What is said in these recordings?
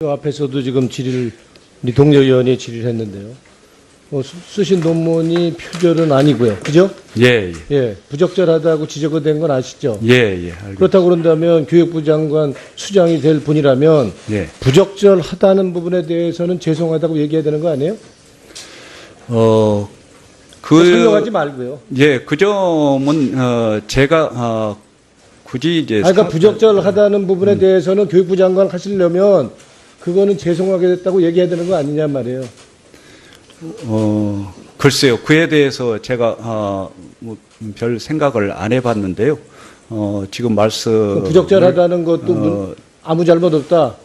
앞에서도 지금 질의를 우리 동료 의원이 질의를 했는데요. 쓰신 논문이 표절은 아니고요. 그죠? 예, 예. 예. 부적절하다고 지적이 된 건 아시죠? 예, 예. 알겠습니다. 그렇다고 그런다면 교육부 장관 수장이 될 분이라면 예. 부적절하다는 부분에 대해서는 죄송하다고 얘기해야 되는 거 아니에요? 설명하지 말고요. 예, 그 점은 제가 굳이 이제 그러니까 부적절하다는 부분에 대해서는 교육부 장관 하시려면 그거는 죄송하게 됐다고 얘기해야 되는 거 아니냐 말이에요. 글쎄요. 그에 대해서 제가 뭐별 생각을 안 해봤는데요. 지금 말씀 부적절하다는 것도 아무 잘못 없다.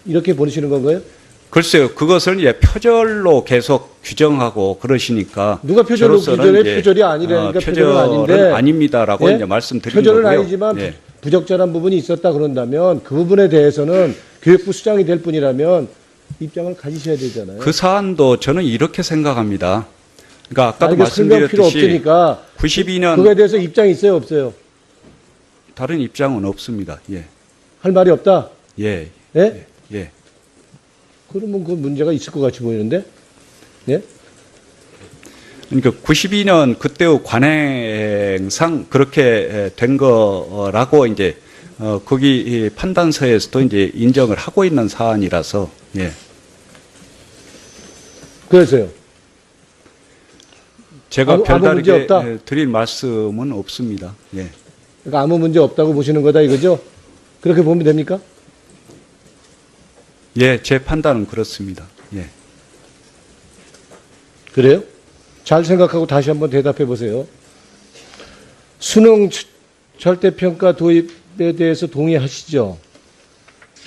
이렇게 보시는 건가요? 글쎄요. 그것을 이제 표절로 계속 규정하고 그러시니까 누가 표절로 규정해? 표절이 아니라니까 표절은 아닌데 아닙니다라고 예? 이제 말씀드린 표절은 거고요. 아니지만 예. 부적절한 부분이 있었다 그런다면 그 부분에 대해서는 교육부 수장이 될 뿐이라면 입장을 가지셔야 되잖아요. 그 사안도 저는 이렇게 생각합니다. 그러니까 아까도 이거 설명 필요 말씀드렸듯이 없으니까 92년 그거에 대해서 입장이 있어요, 없어요? 다른 입장은 없습니다. 예. 할 말이 없다. 예. 예? 예. 그러면 그 문제가 있을 것 같이 보이는데, 예? 그러니까 92년 그때의 관행상 그렇게 된 거라고 이제 거기 이 판단서에서도 이제 인정을 하고 있는 사안이라서 예. 그래서요. 제가 아무 문제 별다르게 없다? 드릴 말씀은 없습니다. 예. 그러니까 아무 문제 없다고 보시는 거다 이거죠? 그렇게 보면 됩니까? 예, 제 판단은 그렇습니다. 예. 그래요? 잘 생각하고 다시 한번 대답해 보세요. 수능 절대평가 도입에 대해서 동의하시죠?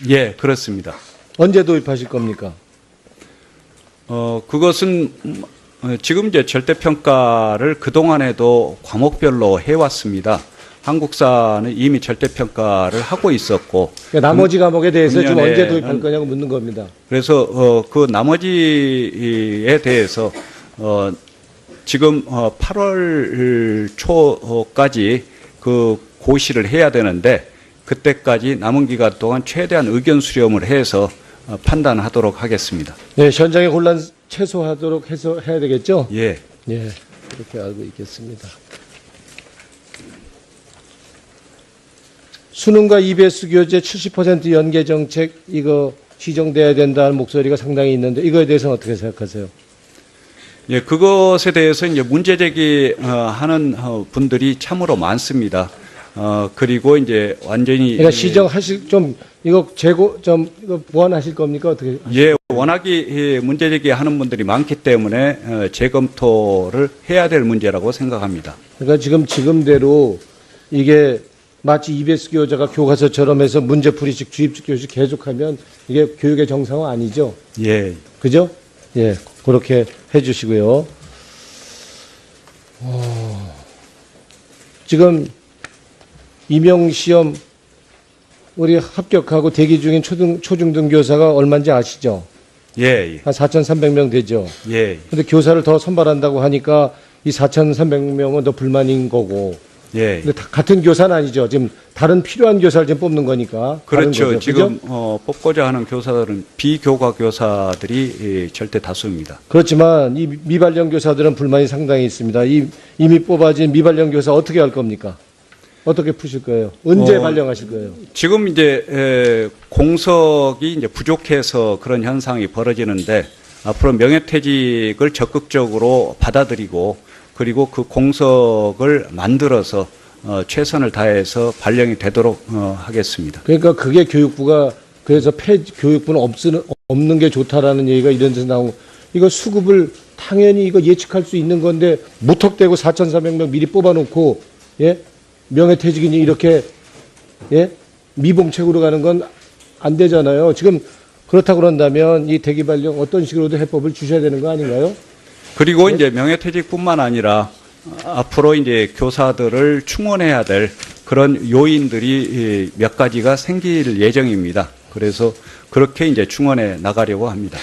예, 그렇습니다. 언제 도입하실 겁니까? 그것은 지금 이제 절대평가를 그동안에도 과목별로 해왔습니다. 한국사는 이미 절대평가를 하고 있었고. 그러니까 나머지 과목에 대해서 지금 금년에 언제 도입할 거냐고 묻는 겁니다. 그래서 그 나머지에 대해서 지금 8월 초까지 그 고시를 해야 되는데 그때까지 남은 기간 동안 최대한 의견 수렴을 해서 판단하도록 하겠습니다. 네, 현장의 혼란 최소화하도록 해서 해야 되겠죠? 예. 예, 그렇게 알고 있겠습니다. 수능과 EBS 교재 70% 연계 정책 이거 시정돼야 된다는 목소리가 상당히 있는데 이거에 대해서는 어떻게 생각하세요? 예, 그것에 대해서 이제 문제 제기하는 분들이 참으로 많습니다. 그리고 이제 완전히 그러니까 시정하실 좀 이거 재고 좀 이거 보완하실 겁니까 어떻게? 예, 워낙에 문제 제기하는 분들이 많기 때문에 재검토를 해야 될 문제라고 생각합니다. 그러니까 지금대로 이게 마치 EBS 교재가 교과서처럼 해서 문제풀이식 주입식 교실 계속하면 이게 교육의 정상은 아니죠. 예. 그죠? 예, 그렇게 해주시고요. 지금 임용시험 우리 합격하고 대기 중인 초중등 교사가 얼마인지 아시죠? 예. 예. 한 4,300명 되죠. 예. 근데 교사를 더 선발한다고 하니까 이 4,300명은 더 불만인 거고. 예. 근데 같은 교사는 아니죠. 지금 다른 필요한 교사를 지금 뽑는 거니까. 그렇죠. 거죠. 지금 뽑고자 하는 교사들은 비교과 교사들이 절대 다수입니다. 그렇지만 이 미발령 교사들은 불만이 상당히 있습니다. 이미 뽑아진 미발령 교사 어떻게 할 겁니까? 어떻게 푸실 거예요? 언제 발령하실 거예요? 지금 이제 공석이 이제 부족해서 그런 현상이 벌어지는데 앞으로 명예퇴직을 적극적으로 받아들이고 그리고 그 공석을 만들어서 최선을 다해서 발령이 되도록 하겠습니다. 그러니까 그게 교육부가 그래서 교육부는 없는 게 좋다라는 얘기가 이런 데서 나오고 이거 수급을 당연히 이거 예측할 수 있는 건데 무턱대고 4,400명 미리 뽑아놓고 예 명예퇴직이니 이렇게 예 미봉책으로 가는 건 안 되잖아요. 지금 그렇다고 그런다면 이 대기 발령 어떤 식으로도 해법을 주셔야 되는 거 아닌가요? 그리고 이제 명예퇴직뿐만 아니라 앞으로 이제 교사들을 충원해야 될 그런 요인들이 몇 가지가 생길 예정입니다. 그래서 그렇게 이제 충원해 나가려고 합니다.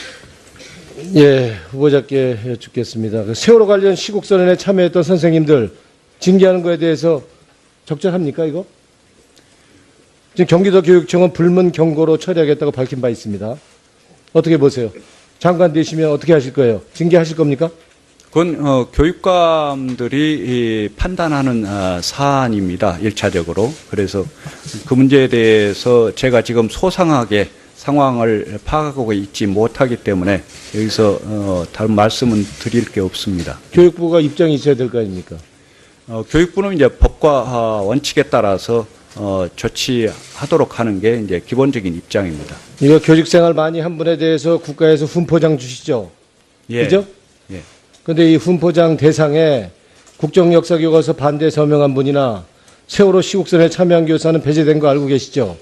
예, 후보자께 여쭙겠습니다. 세월호 관련 시국선언에 참여했던 선생님들 징계하는 거에 대해서 적절합니까, 이거? 지금 경기도교육청은 불문 경고로 처리하겠다고 밝힌 바 있습니다. 어떻게 보세요? 장관 되시면 어떻게 하실 거예요? 징계하실 겁니까? 그건 교육감들이 판단하는 사안입니다. 1차적으로. 그래서 그 문제에 대해서 제가 지금 소상하게 상황을 파악하고 있지 못하기 때문에 여기서 다른 말씀은 드릴 게 없습니다. 교육부가 입장이 있어야 될 거 아닙니까? 교육부는 이제 법과 원칙에 따라서 조치하도록 하는 게 이제 기본적인 입장입니다. 이거 교직생활 많이 한 분에 대해서 국가에서 훈포장 주시죠? 예. 그죠? 예. 근데 이 훈포장 대상에 국정역사교과서 반대 서명한 분이나 세월호 시국선에 참여한 교사는 배제된 거 알고 계시죠?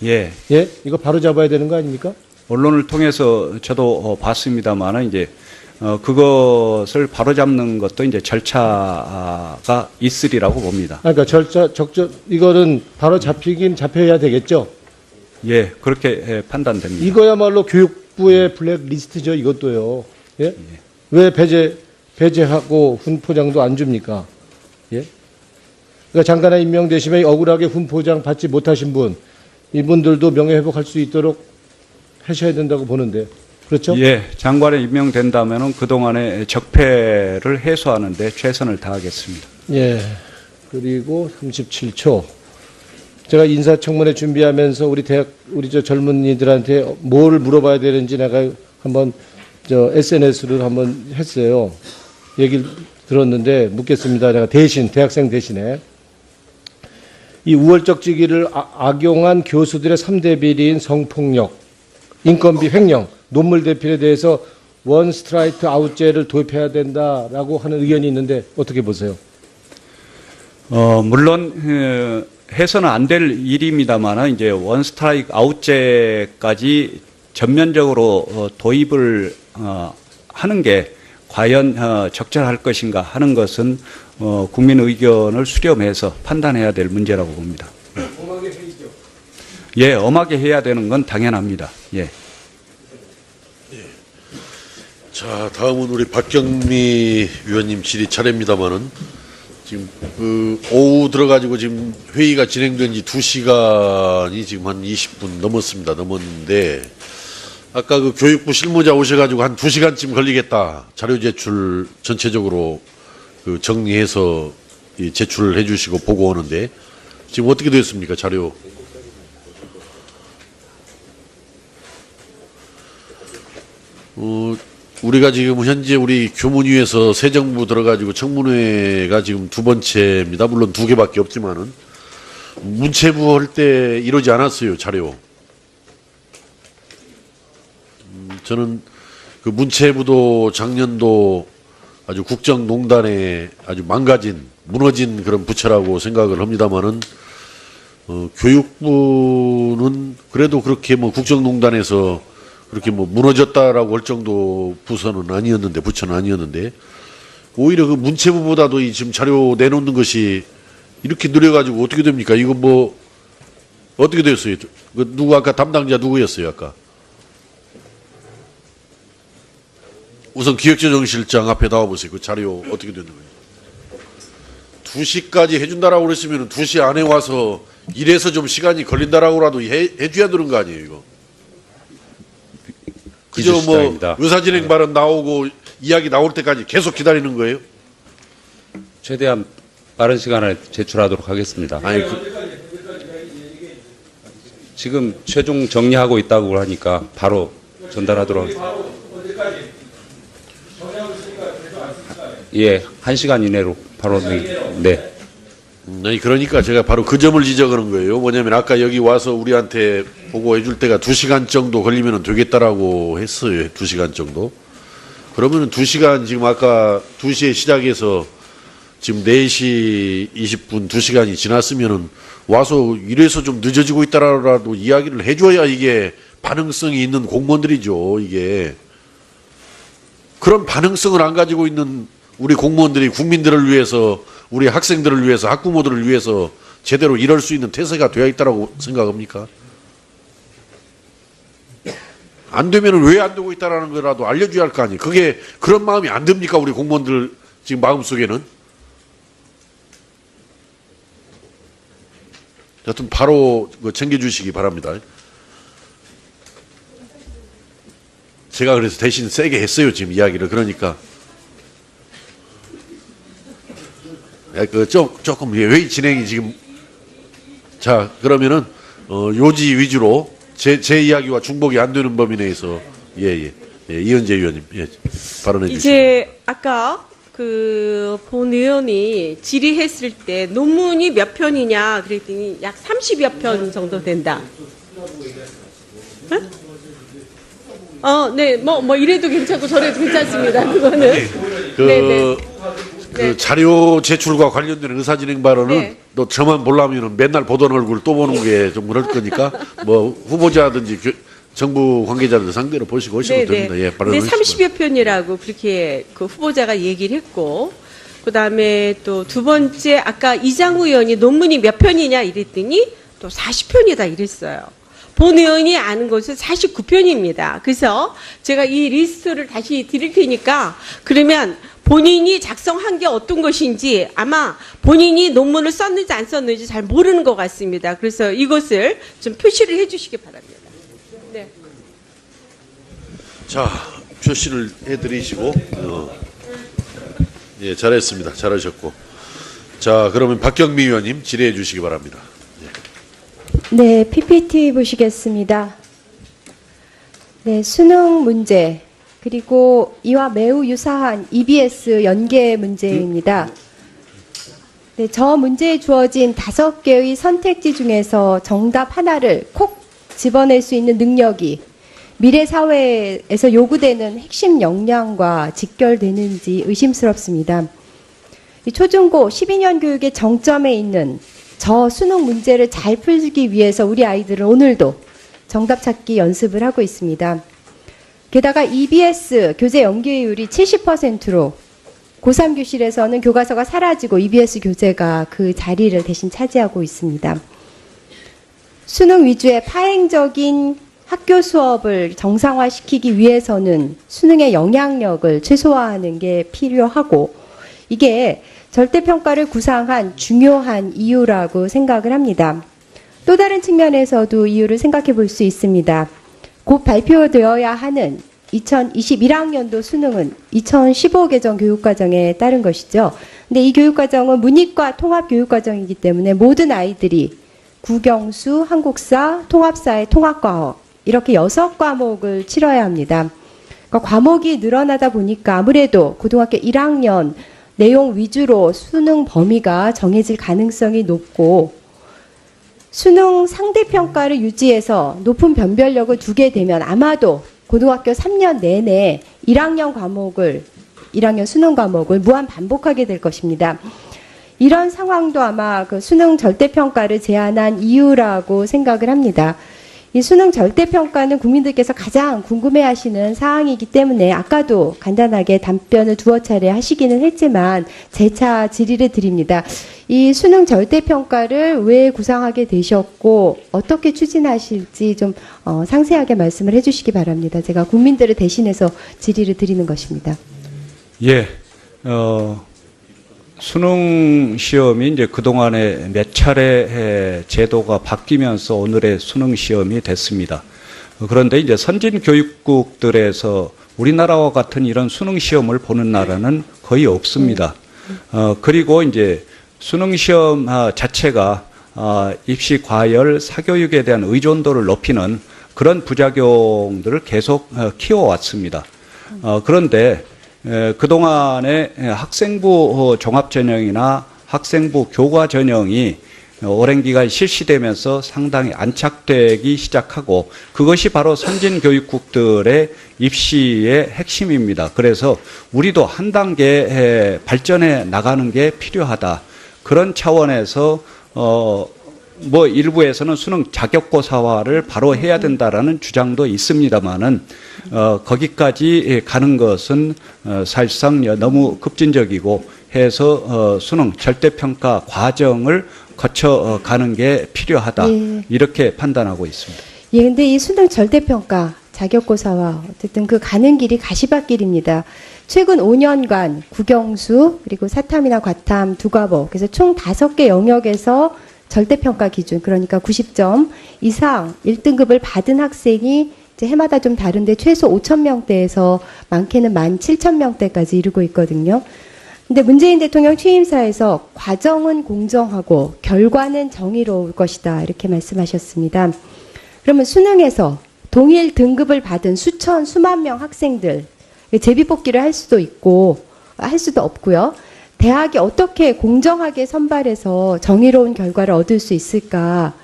예. 예? 이거 바로 잡아야 되는 거 아닙니까? 언론을 통해서 저도 봤습니다만은 이제 그것을 바로잡는 것도 이제 절차가 있으리라고 봅니다. 그러니까 이거는 바로 잡히긴 잡혀야 되겠죠? 예, 그렇게 판단됩니다. 이거야말로 교육부의 블랙리스트죠, 이것도요. 예? 왜 배제하고 훈포장도 안 줍니까? 예? 그러니까 장관에 임명되시면 억울하게 훈포장 받지 못하신 분, 이분들도 명예회복할 수 있도록 하셔야 된다고 보는데. 그렇죠? 예, 장관에 임명된다면은 그동안의 적폐를 해소하는 데 최선을 다하겠습니다. 예. 그리고 37초. 제가 인사청문회 준비하면서 우리 젊은이들한테 뭘 물어봐야 되는지 내가 한번 SNS를 한번 했어요. 얘기를 들었는데 묻겠습니다. 제가 대학생 대신에. 이 우월적 직위를 악용한 교수들의 3대 비리인 성폭력, 인건비 횡령, 논문 대필에 대해서 원 스트라이크 아웃제를 도입해야 된다라고 하는 의견이 있는데 어떻게 보세요? 물론 해서는 안 될 일입니다만은 이제 원 스트라이크 아웃제까지 전면적으로 도입을 하는 게 과연 적절할 것인가 하는 것은 국민 의견을 수렴해서 판단해야 될 문제라고 봅니다. 엄하게 해야죠. 예, 엄하게 해야 되는 건 당연합니다. 예. 자, 다음은 우리 박경미 위원님 질의 차례입니다만은 지금 오후 들어가지고 지금 회의가 진행된 지 2시간이 지금 한 20분 넘었는데 아까 그 교육부 실무자 오셔가지고 한 2시간쯤 걸리겠다. 자료 제출 전체적으로 정리해서 제출을 해 주시고 보고 오는데 지금 어떻게 됐습니까, 자료? 우리가 지금 현재 우리 교문위에서 새 정부 들어가지고 청문회가 지금 2번째입니다. 물론 2개밖에 없지만은 문체부 할 때 이러지 않았어요, 자료. 저는 그 문체부도 작년도 아주 국정농단에 아주 무너진 그런 부처라고 생각을 합니다만은 교육부는 그래도 그렇게 국정농단에서 그렇게 무너졌다라고 할 정도 부처는 아니었는데 오히려 그 문체부보다도 이 지금 자료 내놓는 것이 이렇게 느려가지고 어떻게 됩니까? 이거 어떻게 됐어요? 누구 아까 담당자 누구였어요, 아까? 우선 기획재정실장 앞에 나와보세요. 그 자료 어떻게 되는 거예요? 2시까지 해준다라고 그랬으면 2시 안에 와서 이래서 좀 시간이 걸린다라고라도 해줘야 되는 거 아니에요, 이거? 그저 의사진행 발언 나오고 이야기 나올 때까지 계속 기다리는 거예요? 최대한 빠른 시간에 제출하도록 하겠습니다. 아니, 지금 최종 정리하고 있다고 하니까 바로 전달하도록 하겠습니다. 예, 1시간 이내로 바로 네. 아니, 그러니까 제가 바로 그 점을 지적하는 거예요. 뭐냐면 아까 여기 와서 우리한테 보고해 줄 때가 2시간 정도 걸리면 되겠다라고 했어요. 2시간 정도. 그러면은 2시간 지금 아까 2시에 시작해서 지금 4시 20분 2시간이 지났으면은 와서 이래서 좀 늦어지고 있다라도 이야기를 해줘야 이게 반응성이 있는 공무원들이죠. 이게. 그런 반응성을 안 가지고 있는 우리 공무원들이 국민들을 위해서 우리 학생들을 위해서 학부모들을 위해서 제대로 일할 수 있는 태세가 되어 있다라고 생각합니까? 안 되면 왜 안 되고 있다라는 거라도 알려줘야 할 거 아니에요. 그게 그런 마음이 안 듭니까? 우리 공무원들 지금 마음속에는? 여튼 바로 챙겨주시기 바랍니다. 제가 그래서 대신 세게 했어요, 지금 이야기를. 그러니까. 조금 회의 진행이 지금. 자, 그러면은, 요지 위주로 제 이야기와 중복이 안 되는 범위 내에서, 이현재 의원님, 발언해 주시죠. 이제 아까 본 의원이 질의했을 때 논문이 몇 편이냐 그랬더니 약 30여 편 정도 된다. 응? 네, 뭐 이래도 괜찮고 저래도 괜찮습니다. 그거는. 네네. 그 자료 제출과 관련된 의사진행 발언은 네. 또 저만 보려면 맨날 보던 얼굴 또 보는 게 좀 그럴 거니까 뭐 후보자든지 정부 관계자들 상대로 보시고 오시면 됩니다. 예, 근데 발언하십시오. 30여 편이라고 그렇게 그 후보자가 얘기를 했고, 그 다음에 또 두 번째 아까 이장우 의원이 논문이 몇 편이냐 이랬더니 또 40편이다 이랬어요. 본 의원이 아는 것은 49편입니다. 그래서 제가 이 리스트를 다시 드릴 테니까 그러면 본인이 작성한 게 어떤 것인지 아마 본인이 논문을 썼는지 안 썼는지 잘 모르는 것 같습니다. 그래서 이것을 좀 표시를 해 주시기 바랍니다. 네. 자, 표시를 해드리시고, 예, 잘했습니다. 잘하셨고. 자, 그러면 박경미 의원님 질의해 주시기 바랍니다. 네, PPT 보시겠습니다. 네, 수능 문제, 그리고 이와 매우 유사한 EBS 연계 문제입니다. 네, 저 문제에 주어진 5개의 선택지 중에서 정답 하나를 콕 집어낼 수 있는 능력이 미래 사회에서 요구되는 핵심 역량과 직결되는지 의심스럽습니다. 이 초중고 12년 교육의 정점에 있는 저 수능 문제를 잘 풀기 위해서 우리 아이들은 오늘도 정답 찾기 연습을 하고 있습니다. 게다가 EBS 교재 연계율이 70%로 고3 교실에서는 교과서가 사라지고 EBS 교재가 그 자리를 대신 차지하고 있습니다. 수능 위주의 파행적인 학교 수업을 정상화시키기 위해서는 수능의 영향력을 최소화하는 게 필요하고, 이게 절대평가를 구상한 중요한 이유라고 생각을 합니다. 또 다른 측면에서도 이유를 생각해 볼 수 있습니다. 곧 발표되어야 하는 2021학년도 수능은 2015 개정 교육과정에 따른 것이죠. 근데 이 교육과정은 문이과 통합교육과정이기 때문에 모든 아이들이 국영수, 한국사, 통합사회, 통합과학 이렇게 6과목을 치러야 합니다. 그러니까 과목이 늘어나다 보니까 아무래도 고등학교 1학년 내용 위주로 수능 범위가 정해질 가능성이 높고, 수능 상대평가를 유지해서 높은 변별력을 두게 되면 아마도 고등학교 3년 내내 1학년 수능 과목을 무한 반복하게 될 것입니다. 이런 상황도 아마 그 수능 절대평가를 제안한 이유라고 생각을 합니다. 이 수능 절대평가는 국민들께서 가장 궁금해하시는 사항이기 때문에 아까도 간단하게 답변을 두어 차례 하시기는 했지만 재차 질의를 드립니다. 이 수능 절대평가를 왜 구상하게 되셨고 어떻게 추진하실지 좀 상세하게 말씀을 해주시기 바랍니다. 제가 국민들을 대신해서 질의를 드리는 것입니다. 예, 수능 시험이 이제 그동안에 몇 차례 제도가 바뀌면서 오늘의 수능 시험이 됐습니다. 그런데 이제 선진 교육국들에서 우리나라와 같은 이런 수능 시험을 보는 나라는 거의 없습니다. 그리고 이제 수능 시험 자체가 입시 과열, 사교육에 대한 의존도를 높이는 그런 부작용들을 계속 키워왔습니다. 그런데 그동안에 학생부 종합전형이나 학생부 교과전형이 오랜 기간 실시되면서 상당히 안착되기 시작하고, 그것이 바로 선진교육국들의 입시의 핵심입니다. 그래서 우리도 한 단계 발전해 나가는 게 필요하다. 그런 차원에서 뭐 일부에서는 수능 자격고사화를 바로 해야 된다라는 주장도 있습니다만은 거기까지 가는 것은 사실상 너무 급진적이고 해서 수능 절대평가 과정을 거쳐 가는 게 필요하다. 예. 이렇게 판단하고 있습니다. 예, 근데 이 수능 절대평가 자격고사와 어쨌든 그 가는 길이 가시밭길입니다. 최근 5년간 국영수 그리고 사탐이나 과탐 2과목, 그래서 총 5개 영역에서 절대평가 기준, 그러니까 90점 이상 1등급을 받은 학생이 이제 해마다 좀 다른데 최소 5,000명대에서 많게는 17,000명대까지 이르고 있거든요. 근데 문재인 대통령 취임사에서 과정은 공정하고 결과는 정의로울 것이다 이렇게 말씀하셨습니다. 그러면 수능에서 동일 등급을 받은 수천, 수만 명 학생들 제비뽑기를 할 수도 있고 할 수도 없고요. 대학이 어떻게 공정하게 선발해서 정의로운 결과를 얻을 수 있을까?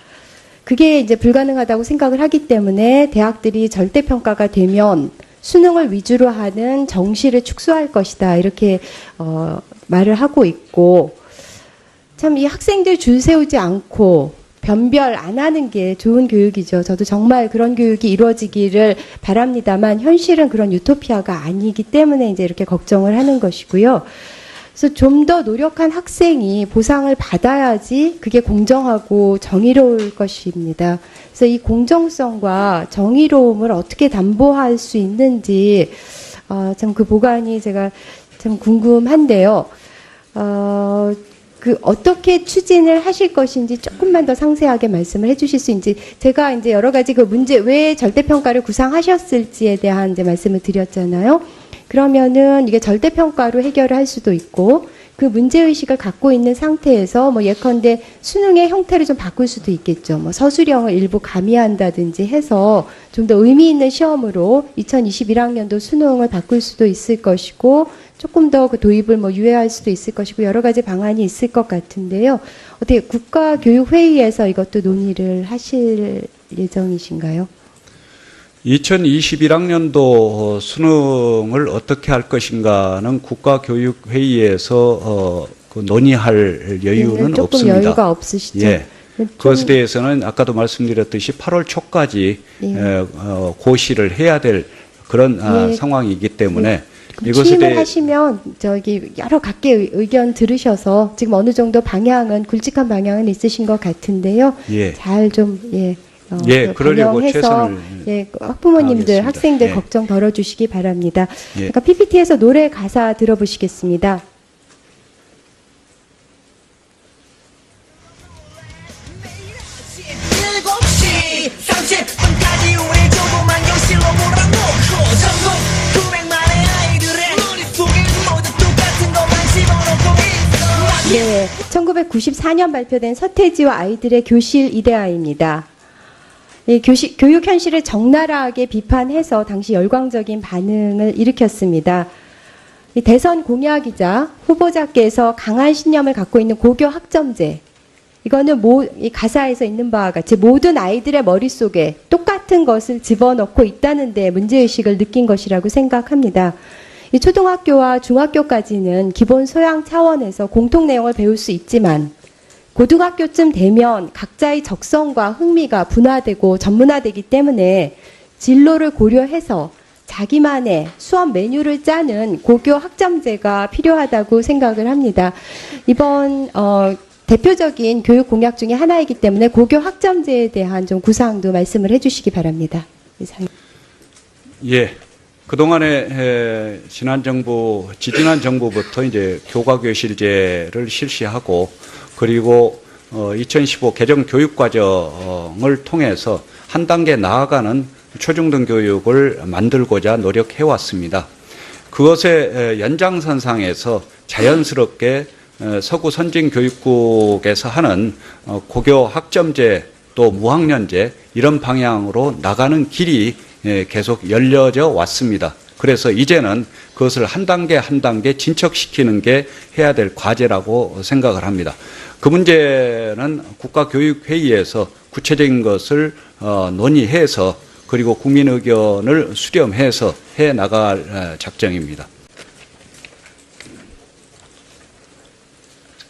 그게 이제 불가능하다고 생각을 하기 때문에 대학들이 절대평가가 되면 수능을 위주로 하는 정시를 축소할 것이다. 이렇게 말을 하고 있고 참 이 학생들 줄 세우지 않고 변별 안 하는 게 좋은 교육이죠. 저도 정말 그런 교육이 이루어지기를 바랍니다만 현실은 그런 유토피아가 아니기 때문에 이제 이렇게 걱정을 하는 것이고요. 그래서 좀 더 노력한 학생이 보상을 받아야지 그게 공정하고 정의로울 것입니다. 그래서 이 공정성과 정의로움을 어떻게 담보할 수 있는지 참 그 보관이 제가 참 궁금한데요. 그 어떻게 추진을 하실 것인지 조금만 더 상세하게 말씀을 해주실 수 있는지 제가 이제 여러 가지 그 문제 왜 절대평가를 구상하셨을지에 대한 이제 말씀을 드렸잖아요. 그러면은 이게 절대평가로 해결을 할 수도 있고 그 문제의식을 갖고 있는 상태에서 뭐 예컨대 수능의 형태를 좀 바꿀 수도 있겠죠. 뭐 서술형을 일부 가미한다든지 해서 좀 더 의미 있는 시험으로 2021학년도 수능을 바꿀 수도 있을 것이고 조금 더 그 도입을 뭐 유예할 수도 있을 것이고 여러 가지 방안이 있을 것 같은데요. 어떻게 국가교육회의에서 이것도 논의를 하실 예정이신가요? 2021학년도 수능을 어떻게 할 것인가는 국가교육회의에서 그 논의할 여유는 조금 없습니다. 여유가 없으시죠? 예. 그것에 대해서는 아까도 말씀드렸듯이 8월 초까지 예. 고시를 해야 될 그런 예. 상황이기 때문에 그럼 취임을 하시면 저기 여러 각계 의견 들으셔서 지금 어느 정도 방향은 굵직한 방향은 있으신 것 같은데요. 예. 잘 좀 그러려고 반영해서 최선을 학부모님들, 다하겠습니다. 학생들 예. 걱정 덜어주시기 바랍니다. 예. 그러니까 PPT에서 노래 가사 들어보시겠습니다. 네, 1994년 발표된 서태지와 아이들의 교실 이데아입니다. 교육 현실을 적나라하게 비판해서 당시 열광적인 반응을 일으켰습니다. 대선 공약이자 후보자께서 강한 신념을 갖고 있는 고교 학점제, 이거는 이 가사에서 있는 바와 같이 모든 아이들의 머릿속에 똑같은 것을 집어넣고 있다는 데 문제의식을 느낀 것이라고 생각합니다. 이 초등학교와 중학교까지는 기본 소양 차원에서 공통 내용을 배울 수 있지만 고등학교쯤 되면 각자의 적성과 흥미가 분화되고 전문화되기 때문에 진로를 고려해서 자기만의 수업 메뉴를 짜는 고교 학점제가 필요하다고 생각을 합니다. 이번 대표적인 교육 공약 중에 하나이기 때문에 고교 학점제에 대한 좀 구상도 말씀을 해주시기 바랍니다. 이상. 예. 그동안에 지난 정부부터 이제 교과교실제를 실시하고 그리고 2015 개정 교육과정을 통해서 한 단계 나아가는 초중등 교육을 만들고자 노력해 왔습니다. 그것의 연장선상에서 자연스럽게 서구 선진교육국에서 하는 고교 학점제 또 무학년제 이런 방향으로 나가는 길이 계속 열려져 왔습니다. 그래서 이제는 그것을 한 단계 한 단계 진척시키는 게 해야 될 과제라고 생각을 합니다. 그 문제는 국가교육회의에서 구체적인 것을 논의해서 그리고 국민 의견을 수렴해서 해 나갈 작정입니다.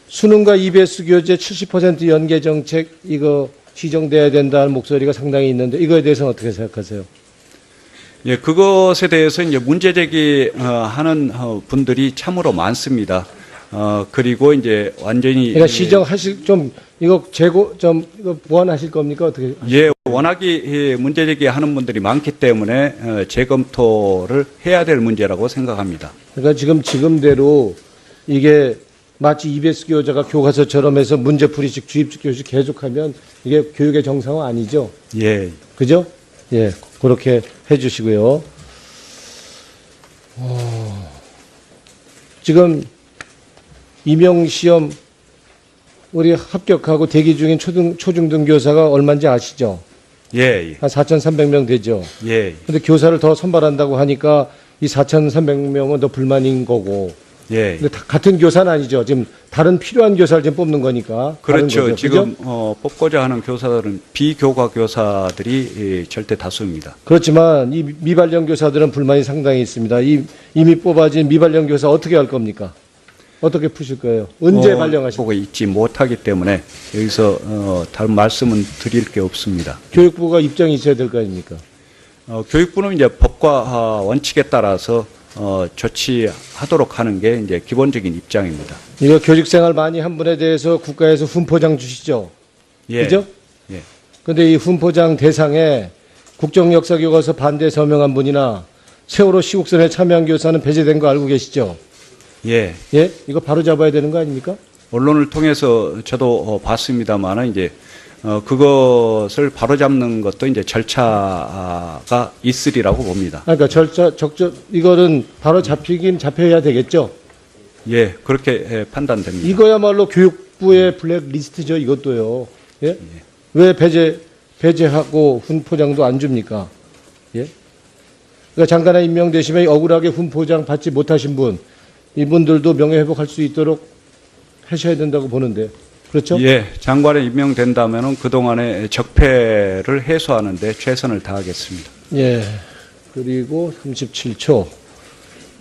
수능과 EBS 교재 70% 연계 정책 이거 시정돼야 된다는 목소리가 상당히 있는데 이거에 대해서는 어떻게 생각하세요? 예, 그것에 대해서 이제 문제 제기하는 분들이 참으로 많습니다. 그리고 이제 완전히 그러니까 시정하실 이거 이거 보완하실 겁니까 어떻게? 예, 워낙에 문제 제기하는 분들이 많기 때문에 재검토를 해야 될 문제라고 생각합니다. 그러니까 지금대로 이게 마치 EBS 교사가 교과서처럼 해서 문제풀이식 주입식 교실 계속하면 이게 교육의 정상화 아니죠? 예. 그죠? 예, 그렇게 해주시고요. 지금 임용시험 우리 합격하고 대기 중인 초중등 교사가 얼마인지 아시죠? 예. 한 4,300명 되죠. 예. 근데 교사를 더 선발한다고 하니까 이 4,300명은 더 불만인 거고. 예. 근데 다 같은 교사는 아니죠. 지금 다른 필요한 교사를 지금 뽑는 거니까. 다른 그렇죠. 거죠. 지금 그죠? 뽑고자 하는 교사들은 비교과 교사들이 절대 다수입니다. 그렇지만 이 미발령 교사들은 불만이 상당히 있습니다. 이미 뽑아진 미발령 교사 어떻게 할 겁니까? 어떻게 푸실 거예요? 언제 발령하실 보고 있지 못하기 때문에 여기서 다른 말씀은 드릴 게 없습니다. 교육부가 입장이 있어야 될 거 아닙니까? 교육부는 이제 법과 원칙에 따라서 조치하도록 하는 게 이제 기본적인 입장입니다. 이거 교직생활 많이 한 분에 대해서 국가에서 훈포장 주시죠? 예. 그죠? 예. 근데 이 훈포장 대상에 국정역사교과서 반대 서명한 분이나 세월호 시국선에 참여한 교사는 배제된 거 알고 계시죠? 예. 예? 이거 바로 잡아야 되는 거 아닙니까? 언론을 통해서 저도 봤습니다만은 이제 그것을 바로잡는 것도 이제 절차가 있으리라고 봅니다. 그러니까 이거는 바로 잡히긴 잡혀야 되겠죠? 예, 그렇게 판단됩니다. 이거야말로 교육부의 블랙리스트죠, 이것도요. 예? 왜 배제하고 훈포장도 안 줍니까? 예? 그러니까 장관에 임명되시면 억울하게 훈포장 받지 못하신 분, 이분들도 명예회복할 수 있도록 하셔야 된다고 보는데. 그렇죠? 예, 장관에 임명된다면은 그동안의 적폐를 해소하는데 최선을 다하겠습니다. 예. 그리고 37초.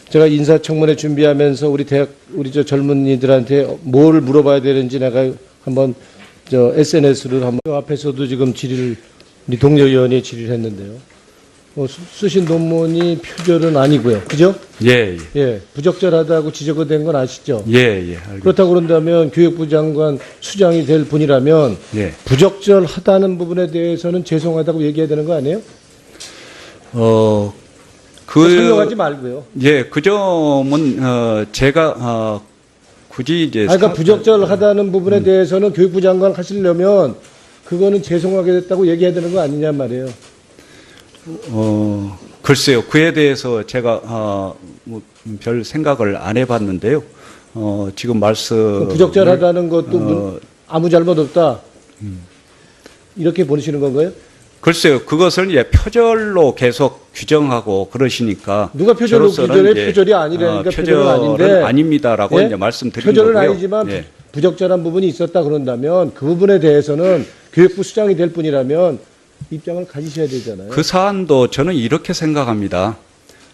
제가 인사청문회 준비하면서 우리 저 젊은이들한테 뭘 물어봐야 되는지 내가 한번 SNS를 한번 앞에서도 지금 우리 동료 의원이 질의를 했는데요. 쓰신 논문이 표절은 아니고요. 그죠? 예, 예. 부적절하다고 지적이 된 건 아시죠? 예, 예. 알겠습니다. 그렇다고 그런다면 교육부 장관 수장이 될 분이라면 예. 부적절하다는 부분에 대해서는 죄송하다고 얘기해야 되는 거 아니에요? 설명하지 말고요. 예, 그 점은 제가 굳이 이제 그러니까 부적절하다는 부분에 대해서는 교육부 장관 하시려면 그거는 죄송하게 됐다고 얘기해야 되는 거 아니냔 말이에요. 글쎄요. 그에 대해서 제가 뭐별 생각을 안 해봤는데요. 지금 말씀 부적절하다는 것도 아무 잘못 없다. 이렇게 보시는 건가요? 글쎄요. 그것을 이제 표절로 계속 규정하고 그러시니까 누가 표절로 저로서는 규정해? 이제, 표절이 아니라니까 표절은 아닌데. 아닙니다라고 예? 이제 말씀드린 표절은 거고요. 아니지만 예. 부적절한 부분이 있었다 그런다면 그 부분에 대해서는 교육부 수장이 될 뿐이라면 입장을 가지셔야 되잖아요. 그 사안도 저는 이렇게 생각합니다.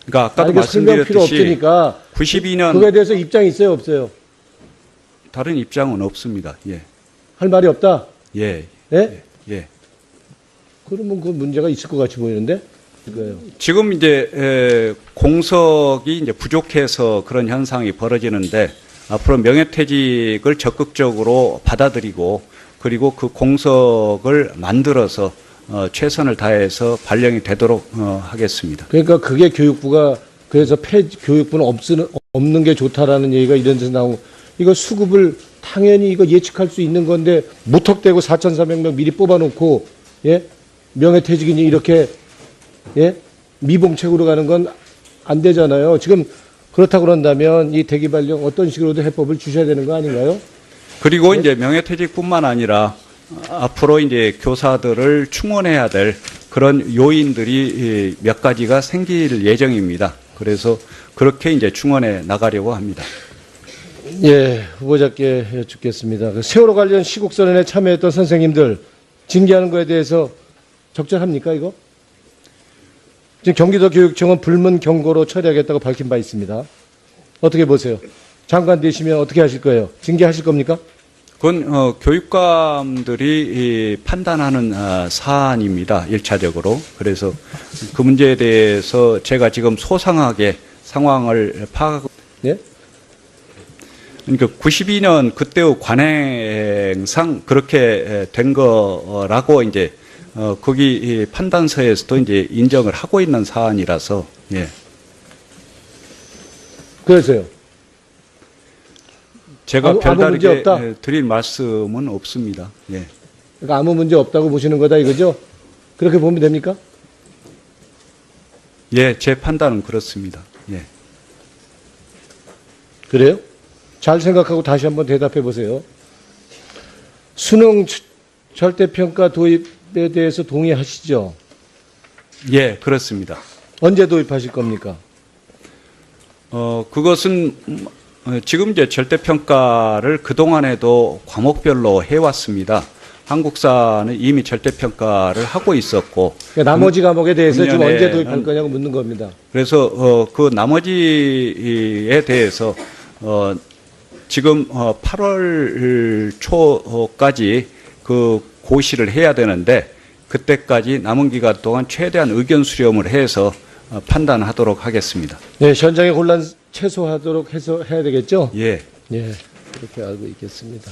그러니까 아까도 이게 설명 필요 말씀드렸듯이 없으니까 92년 그거에 대해서 입장이 있어요, 없어요? 다른 입장은 없습니다. 예. 할 말이 없다. 예. 예? 예. 그러면 그 문제가 있을 것 같이 보이는데? 그거예요. 지금 이제 공석이 이제 부족해서 그런 현상이 벌어지는데 앞으로 명예퇴직을 적극적으로 받아들이고 그리고 그 공석을 만들어서 최선을 다해서 발령이 되도록 하겠습니다. 그러니까 그게 교육부가 그래서 교육부는 없는 게 좋다라는 얘기가 이런 데서 나오고 이거 수급을 당연히 이거 예측할 수 있는 건데 무턱대고 4,400명 미리 뽑아놓고 예 명예퇴직이니 이렇게 예 미봉책으로 가는 건 안 되잖아요. 지금 그렇다고 그런다면 이 대기 발령 어떤 식으로도 해법을 주셔야 되는 거 아닌가요? 그리고 이제 명예퇴직뿐만 아니라 앞으로 이제 교사들을 충원해야 될 그런 요인들이 몇 가지가 생길 예정입니다. 그래서 그렇게 이제 충원해 나가려고 합니다. 예, 후보자께 여쭙겠습니다. 세월호 관련 시국선언에 참여했던 선생님들 징계하는 거에 대해서 적절합니까, 이거? 지금 경기도교육청은 불문 경고로 처리하겠다고 밝힌 바 있습니다. 어떻게 보세요? 장관 되시면 어떻게 하실 거예요? 징계하실 겁니까? 그건 교육감들이 판단하는 사안입니다. 1차적으로. 그래서 그 문제에 대해서 제가 지금 소상하게 상황을 파악하고 예? 그러니까 92년 그때의 관행상 그렇게 된 거라고 이제 거기 판단서에서도 이제 인정을 하고 있는 사안이라서 예. 그래서요. 제가 아무 문제 별다르게 없다? 드릴 말씀은 없습니다. 예. 그러니까 아무 문제 없다고 보시는 거다 이거죠? 그렇게 보면 됩니까? 예, 제 판단은 그렇습니다. 예. 그래요? 잘 생각하고 다시 한번 대답해 보세요. 수능 절대평가 도입에 대해서 동의하시죠? 예, 그렇습니다. 언제 도입하실 겁니까? 그것은 지금 이제 절대평가를 그동안에도 과목별로 해왔습니다. 한국사는 이미 절대평가를 하고 있었고, 그러니까 나머지 과목에 대해서 지금 금년에는 언제 도입할 거냐고 묻는 겁니다. 그래서 그 나머지에 대해서 지금 8월 초까지 그 고시를 해야 되는데 그때까지 남은 기간 동안 최대한 의견 수렴을 해서 판단하도록 하겠습니다. 네, 현장의 혼란 최소화하도록 해서 해야 되겠죠? 예. 예, 그렇게 알고 있겠습니다.